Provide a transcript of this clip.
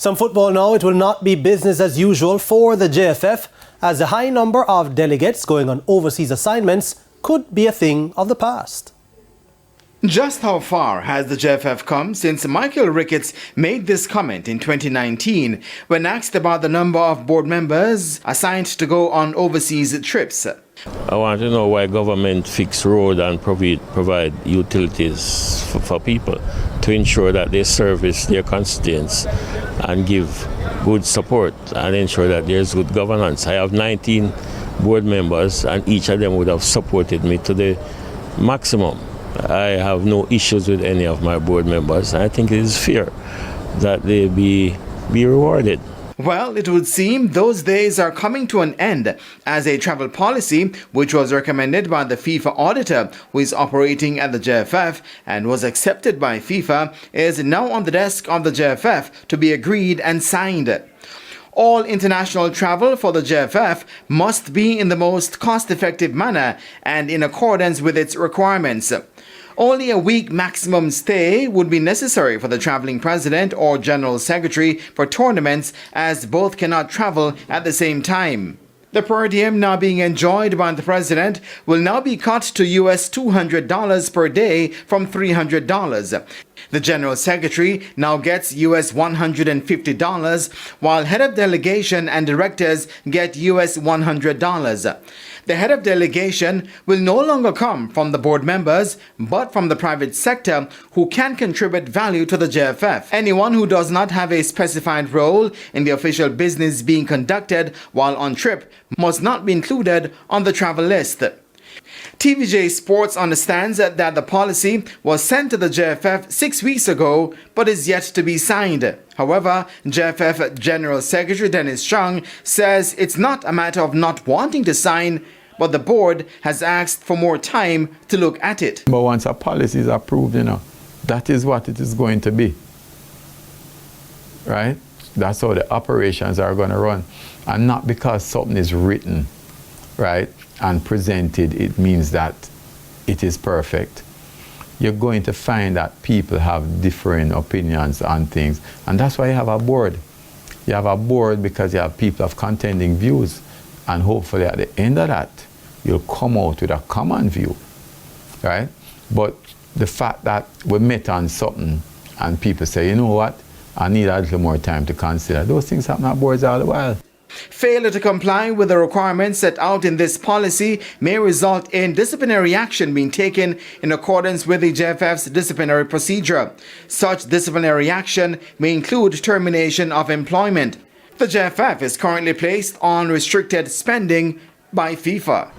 Some football now, it will not be business as usual for the JFF, as the high number of delegates going on overseas assignments could be a thing of the past. Just how far has the JFF come since Michael Ricketts made this comment in 2019 when asked about the number of board members assigned to go on overseas trips? I want to know why government fix road and provide utilities for people to ensure that they service their constituents and give good support and ensure that there's good governance. I have 19 board members and each of them would have supported me to the maximum. I have no issues with any of my board members. I think it is fair that they be rewarded. Well, it would seem those days are coming to an end, as a travel policy, which was recommended by the FIFA auditor who is operating at the JFF and was accepted by FIFA, is now on the desk of the JFF to be agreed and signed. All international travel for the JFF must be in the most cost-effective manner and in accordance with its requirements. Only a week maximum stay would be necessary for the traveling president or general secretary for tournaments, as both cannot travel at the same time. The per diem now being enjoyed by the president will now be cut to US $200 per day from $300. The general secretary now gets US $150, while head of delegation and directors get US $100. The head of delegation will no longer come from the board members, but from the private sector who can contribute value to the JFF. Anyone who does not have a specified role in the official business being conducted while on trip must not be included on the travel list. TVJ Sports understands that the policy was sent to the JFF 6 weeks ago, but is yet to be signed. However, JFF General Secretary Dennis Chung says it's not a matter of not wanting to sign, but the board has asked for more time to look at it. But once a policy is approved, that is what it is going to be. Right? That's how the operations are going to run. And not because something is written, right, and presented, it means that it is perfect. You're going to find that people have different opinions on things. And that's why you have a board. You have a board because you have people of contending views. And hopefully at the end of that, you'll come out with a common view, right? But the fact that we met on something and people say, you know what, I need a little more time to consider. Those things happen at boards all the while. Failure to comply with the requirements set out in this policy may result in disciplinary action being taken in accordance with the JFF's disciplinary procedure. Such disciplinary action may include termination of employment. The JFF is currently placed on restricted spending by FIFA.